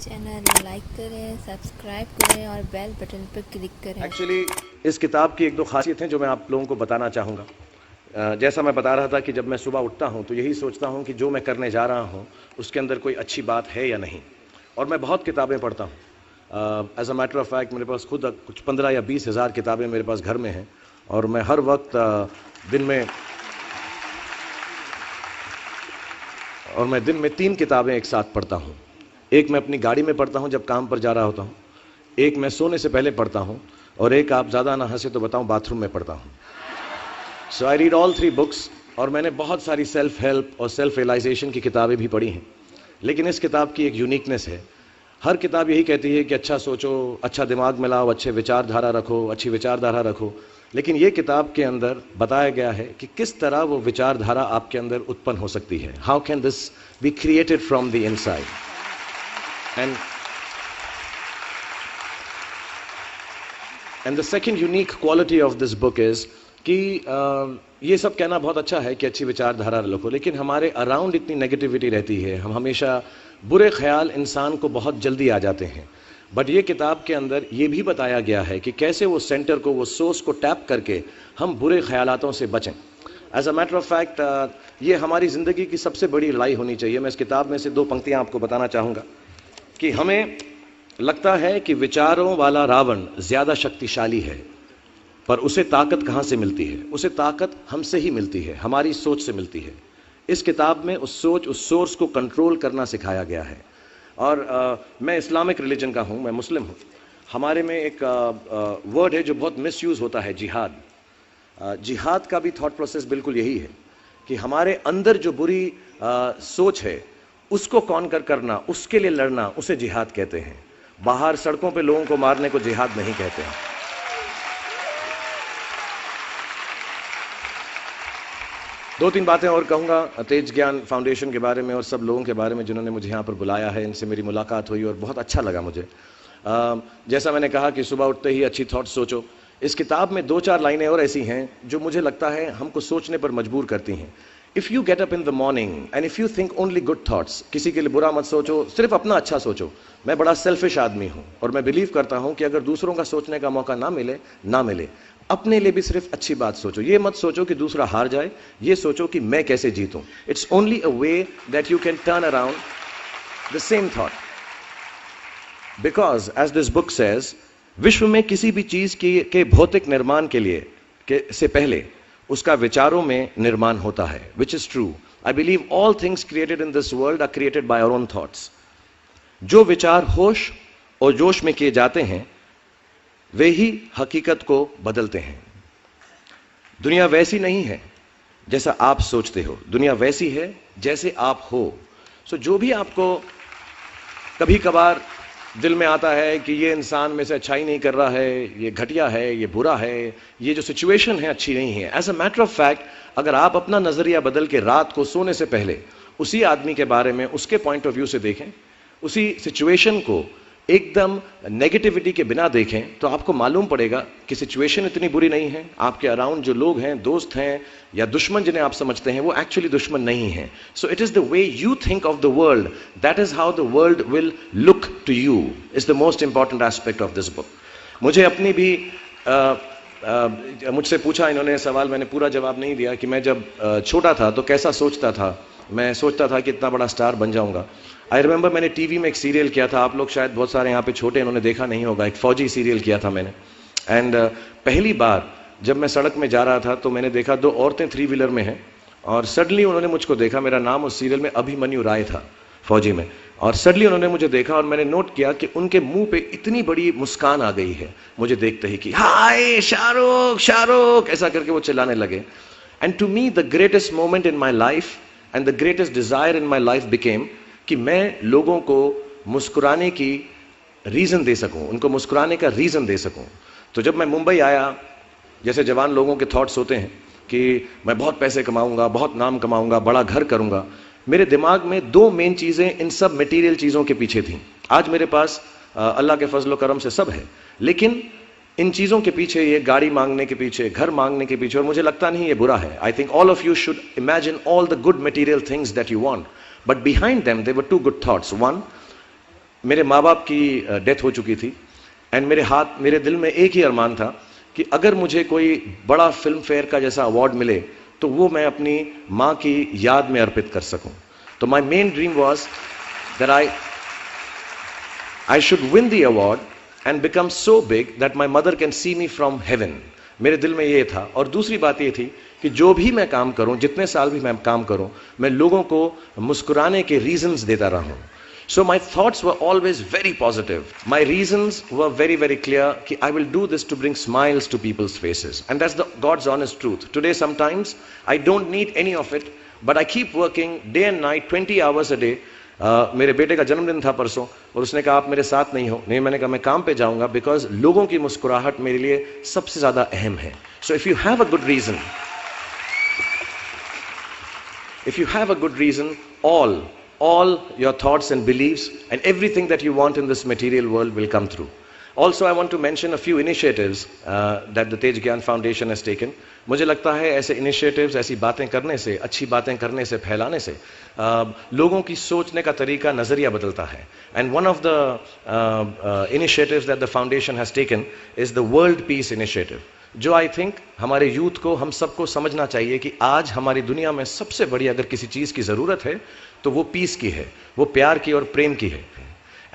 Channel like करें, subscribe करें और बेल बटन पर क्लिक करें। एक्चुअली इस किताब की एक दो खासियत हैं जो मैं आप लोगों को बताना चाहूँगा। जैसा मैं बता रहा था कि जब मैं सुबह उठता हूँ तो यही सोचता हूँ कि जो मैं करने जा रहा हूँ उसके अंदर कोई अच्छी बात है या नहीं। और मैं बहुत किताबें पढ़ता हूँ। As a matter of fact मेरे पास खुद कुछ 15 या 20 हज़ार किताबें मेरे पास घर में हैं। और मैं हर वक्त दिन में 3 किताबें एक साथ पढ़ता हूँ। एक मैं अपनी गाड़ी में पढ़ता हूँ जब काम पर जा रहा होता हूँ, एक मैं सोने से पहले पढ़ता हूँ, और एक आप ज़्यादा ना हंसे तो बताऊँ बाथरूम में पढ़ता हूँ। सो आई रीड ऑल 3 बुक्स। और मैंने बहुत सारी सेल्फ हेल्प और सेल्फ रियलाइजेशन की किताबें भी पढ़ी हैं। लेकिन इस किताब की एक यूनिकनेस है। हर किताब यही कहती है कि अच्छा सोचो, अच्छा दिमाग में लाओ, अच्छे विचारधारा रखो, अच्छी विचारधारा रखो। लेकिन ये किताब के अंदर बताया गया है कि किस तरह वो विचारधारा आपके अंदर उत्पन्न हो सकती है। How can this be created from the inside. And the second unique quality of this book is कि ये सब कहना बहुत अच्छा है कि अच्छी विचारधारा रखो, लेकिन हमारे अराउंड इतनी नेगेटिविटी रहती है, हम हमेशा बुरे ख्याल इंसान को बहुत जल्दी आ जाते हैं। बट ये किताब के अंदर ये भी बताया गया है कि कैसे वो सेंटर को, वो सोर्स को टैप करके हम बुरे ख्यालातों से बचें। As a matter of fact ये हमारी ज़िंदगी की सबसे बड़ी लड़ाई होनी चाहिए। मैं इस किताब में से 2 पंक्तियाँ आपको बताना चाहूँगा कि हमें लगता है कि विचारों वाला रावण ज़्यादा शक्तिशाली है, पर उसे ताकत कहाँ से मिलती है? उसे ताकत हमसे ही मिलती है, हमारी सोच से मिलती है। इस किताब में उस सोच, उस सोर्स को कंट्रोल करना सिखाया गया है। और मैं इस्लामिक रिलीजन का हूँ, मैं मुस्लिम हूँ। हमारे में एक वर्ड है जो बहुत मिसयूज़ होता है, जिहाद। जिहाद का भी थॉट प्रोसेस बिल्कुल यही है कि हमारे अंदर जो बुरी सोच है उसको कॉन्कर करना, उसके लिए लड़ना, उसे जिहाद कहते हैं। बाहर सड़कों पे लोगों को मारने को जिहाद नहीं कहते हैं। दो तीन बातें और कहूँगा तेज ज्ञान फाउंडेशन के बारे में और सब लोगों के बारे में जिन्होंने मुझे यहाँ पर बुलाया है। इनसे मेरी मुलाकात हुई और बहुत अच्छा लगा मुझे। जैसा मैंने कहा कि सुबह उठते ही अच्छी थॉट्स सोचो। इस किताब में 2-4 लाइनें और ऐसी हैं जो मुझे लगता है हमको सोचने पर मजबूर करती हैं। If you get up in the morning and if you think only good thoughts, किसी के लिए बुरा मत सोचो, सिर्फ अपना अच्छा सोचो। मैं बड़ा सेल्फिश आदमी हूँ और मैं बिलीव करता हूँ कि अगर दूसरों का सोचने का मौका ना मिले, अपने लिए भी सिर्फ अच्छी बात सोचो। ये मत सोचो कि दूसरा हार जाए, ये सोचो कि मैं कैसे जीतूं। It's only a way that you can turn around the same thought. Because as this book says, विश्व में किसी भी चीज के भौतिक निर्माण से पहले उसका विचारों में निर्माण होता है, which is true. I believe all things created in this world are created by our own thoughts. जो विचार होश और जोश में किए जाते हैं वे ही हकीकत को बदलते हैं। दुनिया वैसी नहीं है जैसा आप सोचते हो, दुनिया वैसी है जैसे आप हो। सो जो भी आपको कभी कभार दिल में आता है कि ये इंसान में से अच्छाई नहीं कर रहा है, ये घटिया है, ये बुरा है, ये जो सिचुएशन है अच्छी नहीं है, as a matter of fact अगर आप अपना नजरिया बदल के रात को सोने से पहले उसी आदमी के बारे में उसके पॉइंट ऑफ व्यू से देखें, उसी सिचुएशन को एकदम नेगेटिविटी के बिना देखें, तो आपको मालूम पड़ेगा कि सिचुएशन इतनी बुरी नहीं है। आपके अराउंड जो लोग हैं, दोस्त हैं या दुश्मन जिन्हें आप समझते हैं, वो एक्चुअली दुश्मन नहीं है। So it is the way you think of the world, that is how the world will look to you, is the most important aspect of this book. मुझे अपनी भी मुझसे पूछा इन्होंने सवाल, मैंने पूरा जवाब नहीं दिया कि मैं जब छोटा था तो कैसा सोचता था। मैं सोचता था कि इतना बड़ा स्टार बन जाऊंगा। आई रिमेंबर मैंने टीवी में एक सीरियल किया था, आप लोग शायद बहुत सारे यहाँ पे छोटे इन्होंने देखा नहीं होगा, एक फौजी सीरियल किया था मैंने। एंड पहली बार जब मैं सड़क में जा रहा था तो मैंने देखा 2 औरतें 3 व्हीलर में हैं और सडनली उन्होंने मुझको देखा। मेरा नाम उस सीरियल में अभिमन्यु राय था, फौजी में। और सडनली उन्होंने मुझे देखा और मैंने नोट किया कि उनके मुंह पे इतनी बड़ी मुस्कान आ गई है मुझे देखते ही कि हाय शाहरुख शाहरुख, ऐसा करके वो चिल्लाने लगे। And to me the greatest moment in my life and the greatest desire in my life became कि मैं लोगों को मुस्कुराने की रीज़न दे सकूं, उनको मुस्कुराने का रीज़न दे सकूं। तो जब मैं मुंबई आया, जैसे जवान लोगों के थॉट्स होते हैं कि मैं बहुत पैसे कमाऊंगा, बहुत नाम कमाऊंगा, बड़ा घर करूंगा, मेरे दिमाग में 2 मेन चीज़ें इन सब मटेरियल चीज़ों के पीछे थी। आज मेरे पास अल्लाह के फजल करम से सब है, लेकिन इन चीज़ों के पीछे, ये गाड़ी मांगने के पीछे, घर मांगने के पीछे, और मुझे लगता नहीं ये बुरा है। I think all of you should imagine all the good material things that you want, but behind them there were 2 good thoughts. One, मेरे माँ बाप की डेथ हो चुकी थी एंड मेरे दिल में एक ही अरमान था कि अगर मुझे कोई बड़ा फिल्म फेयर का जैसा अवार्ड मिले तो वो मैं अपनी माँ की याद में अर्पित कर सकूं। तो my main dream was that I should win the award and become so big that my mother can see me from heaven. मेरे दिल में ये था। और दूसरी बात ये थी कि जो भी मैं काम करूं, जितने साल भी मैं काम करूं, मैं लोगों को मुस्कुराने के रीजंस देता रहूं। So my thoughts were always very positive. My reasons were very, very clear कि I will do this to bring smiles to people's faces. And that's the God's honest truth. Today sometimes I don't need any of it, but I keep working day and night, 20 hours a day. मेरे बेटे का जन्मदिन था परसों और उसने कहा आप मेरे साथ नहीं हो। नहीं, मैंने कहा मैं काम पे जाऊंगा बिकॉज लोगों की मुस्कुराहट मेरे लिए सबसे ज्यादा अहम है। So if you have a good reason, all your thoughts and beliefs and everything that you want in this material world will come through. Also, I want to mention a few initiatives that the Tej Gyan Foundation has taken. मुझे लगता है ऐसे initiatives, ऐसी बातें करने से, अच्छी बातें करने से, फैलाने से लोगों की सोचने का तरीका, नज़रिया बदलता है. And one of the initiatives that the foundation has taken is the World Peace Initiative. जो आई थिंक हमारे यूथ को, हम सबको समझना चाहिए कि आज हमारी दुनिया में सबसे बड़ी अगर किसी चीज़ की ज़रूरत है तो वो पीस की है, वो प्यार की और प्रेम की है.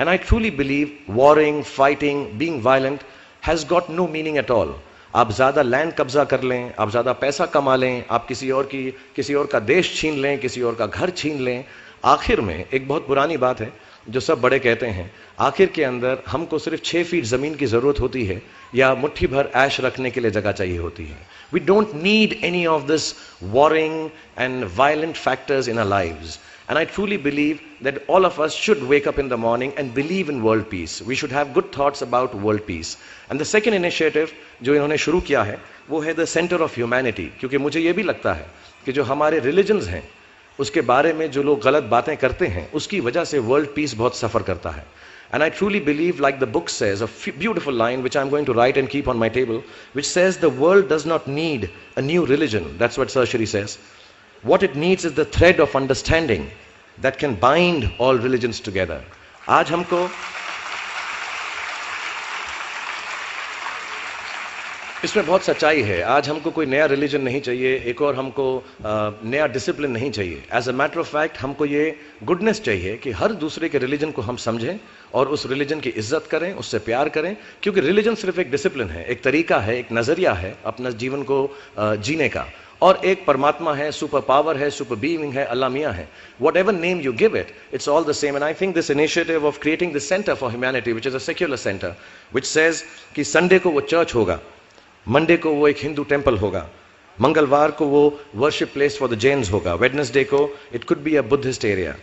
And I truly believe warring, fighting, being violent has got no meaning at all. आप ज़्यादा लैंड कब्जा कर लें, आप ज़्यादा पैसा कमा लें, आप किसी और का देश छीन लें, किसी और का घर छीन लें, आखिर में एक बहुत पुरानी बात है जो सब बड़े कहते हैं, आखिर के अंदर हमको सिर्फ 6 फीट ज़मीन की ज़रूरत होती है या मुट्ठी भर ऐश रखने के लिए जगह चाहिए होती है. We don't need any of this warring and violent factors in our lives. And I truly believe that all of us should wake up in the morning and believe in world peace. We should have good thoughts about world peace. And the second initiative जो इन्होंने शुरू किया है वो है the Center of Humanity. क्योंकि मुझे ये भी लगता है कि जो हमारे religions हैं उसके बारे में जो लोग गलत बातें करते हैं उसकी वजह से world peace बहुत सफ़र करता है. And I truly believe, like the book says, a beautiful line which I'm going to write and keep on my table, which says the world does not need a new religion. That's what Sarshri says. What it needs is the thread of understanding that can bind all religions together. आज हमको इसमें बहुत सच्चाई है. आज हमको कोई नया रिलीजन नहीं चाहिए, एक और हमको नया डिसिप्लिन नहीं चाहिए. As a matter of fact हमको ये गुडनेस चाहिए कि हर दूसरे के रिलीजन को हम समझें और उस रिलीजन की इज्जत करें, उससे प्यार करें. क्योंकि रिलीजन सिर्फ एक डिसिप्लिन है, एक तरीका है, एक नज़रिया है अपना जीवन को जीने का. और एक परमात्मा है, सुपर पावर है, सुपर बीइंग है, अल्लाह मियाँ है. What ever name you give it, it's all the same. And I think this initiative of creating the centre for humanity which is a secular centre which says कि Sunday को वो church होगा, Monday को वो एक Hindu temple होगा, मंगलवार को वो worship place for the Jains होगा, वेडनेसडे को it could be a Buddhist area,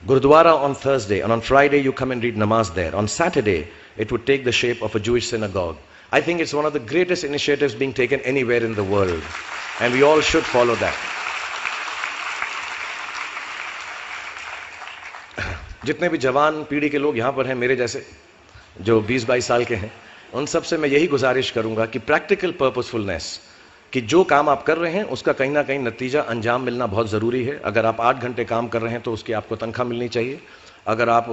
gurdwara on Thursday, and on Friday you come and read namaz there, on Saturday it would take the shape of a Jewish synagogue. I think it's one of the greatest initiatives being taken anywhere in the world, and we all should follow that. जितने भी जवान पीढ़ी के लोग यहाँ पर हैं, मेरे जैसे जो 20-22 साल के हैं, उन सब से मैं यही गुजारिश करूँगा कि प्रैक्टिकल पर्पसफुलनेस, कि जो काम आप कर रहे हैं उसका कहीं ना कहीं नतीजा, अंजाम मिलना बहुत ज़रूरी है. अगर आप 8 घंटे काम कर रहे हैं तो उसकी आपको तनख्वाह मिलनी चाहिए. अगर आप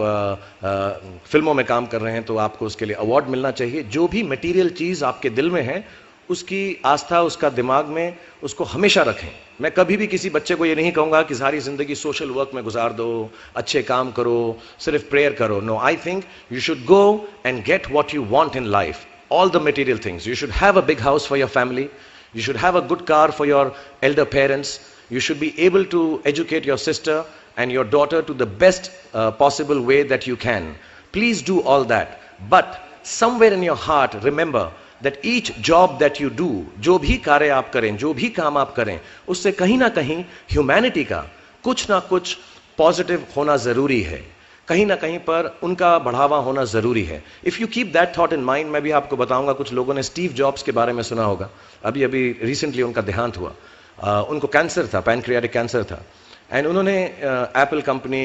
फिल्मों में काम कर रहे हैं तो आपको उसके लिए अवार्ड मिलना चाहिए. जो भी मटेरियल चीज़ आपके दिल में है उसकी आस्था, उसका दिमाग में, उसको हमेशा रखें. मैं कभी भी किसी बच्चे को ये नहीं कहूँगा कि सारी ज़िंदगी सोशल वर्क में गुजार दो, अच्छे काम करो, सिर्फ प्रेयर करो. No, I think you should go and get what you want in life, all the material things. You should have a big house for your family, you should have a good car for your elder parents, you should be able to educate your sister and your daughter to the best possible way that you can. Please do all that, but somewhere in your heart remember that each job that you do, जो भी कार्य आप करें, जो भी काम आप करें, उससे कहीं ना कहीं ह्यूमैनिटी का कुछ ना कुछ पॉजिटिव होना ज़रूरी है, कहीं ना कहीं पर उनका बढ़ावा होना ज़रूरी है. If you keep that thought in mind, मैं भी आपको बताऊंगा, कुछ लोगों ने स्टीव जॉब्स के बारे में सुना होगा, अभी रिसेंटली उनका देहांत हुआ. उनको कैंसर था, पैनक्रियाटिक कैंसर था, एंड उन्होंने एप्पल कंपनी,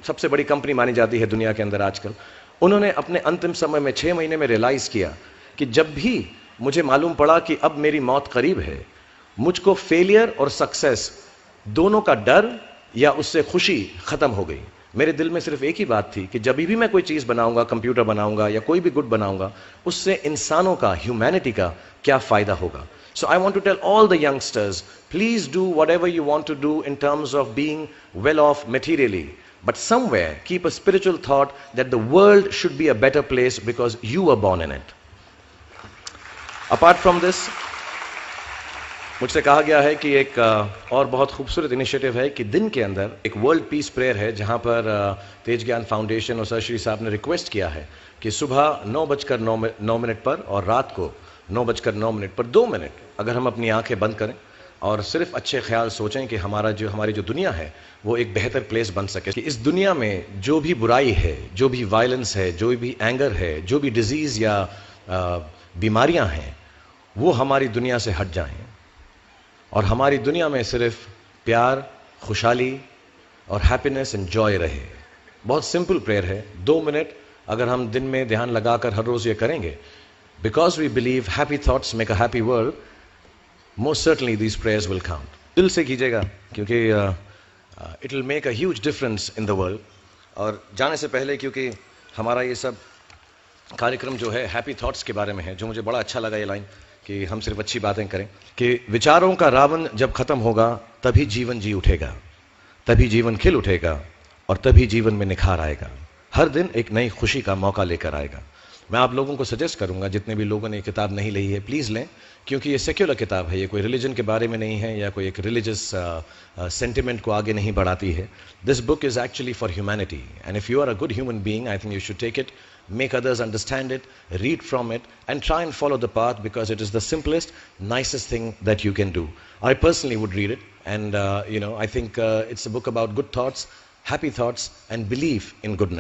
सबसे बड़ी कंपनी मानी जाती है दुनिया के अंदर आजकल, उन्होंने अपने अंतिम समय में 6 महीने में रियलाइज़ किया कि जब भी मुझे मालूम पड़ा कि अब मेरी मौत करीब है, मुझको फेलियर और सक्सेस दोनों का डर या उससे खुशी ख़त्म हो गई. मेरे दिल में सिर्फ एक ही बात थी कि जब भी मैं कोई चीज़ बनाऊंगा, कंप्यूटर बनाऊंगा या कोई भी गुड बनाऊंगा, उससे इंसानों का, ह्यूमैनिटी का क्या फ़ायदा होगा. So I want to tell all the youngsters, please do whatever you want to do in terms of being well off materially. But somewhere keep a spiritual thought that the world should be a better place because you were born in it. Apart from this, मुझसे कहा गया है कि एक और बहुत खूबसूरत initiative है कि दिन के अंदर एक वर्ल्ड पीस प्रेयर है, जहां पर तेज ज्ञान फाउंडेशन और सर श्री साहब ने रिक्वेस्ट किया है कि सुबह 9:09 पर और रात को 9:09 पर 2 मिनट अगर हम अपनी आंखें बंद करें और सिर्फ अच्छे ख्याल सोचें कि हमारी जो दुनिया है वो एक बेहतर प्लेस बन सके. कि इस दुनिया में जो भी बुराई है, जो भी वायलेंस है, जो भी एंगर है, जो भी डिजीज़ या बीमारियां हैं, वो हमारी दुनिया से हट जाएं और हमारी दुनिया में सिर्फ प्यार, खुशहाली और हैप्पीनेस एंड जॉय रहे. बहुत सिंपल प्रेयर है. 2 मिनट अगर हम दिन में ध्यान लगाकर हर रोज़ ये करेंगे, because we believe happy thoughts make a happy world, most certainly these prayers will count. दिल से कीजिएगा क्योंकि it will make a huge difference in the world. और जाने से पहले, क्योंकि हमारा ये सब कार्यक्रम जो है हैप्पी थॉट्स के बारे में है, जो मुझे बड़ा अच्छा लगा ये लाइन कि हम सिर्फ अच्छी बातें करें, कि विचारों का रावण जब खत्म होगा तभी जीवन जी उठेगा, तभी जीवन खिल उठेगा और तभी जीवन में निखार आएगा. हर दिन एक नई खुशी का मौका लेकर आएगा. मैं आप लोगों को सजेस्ट करूंगा, जितने भी लोगों ने ये किताब नहीं ली है, प्लीज़ लें, क्योंकि ये सेक्युलर किताब है, ये कोई रिलीजन के बारे में नहीं है या कोई एक रिलीजियस सेंटिमेंट को आगे नहीं बढ़ाती है. This book is actually for humanity, and if you are a good human being, I think you should take it, make others understand it, read from it, and try and follow the path, because it is the simplest, nicest thing that you can do. I personally would read it, and I think it's a book about good thoughts, happy thoughts, and belief in goodness.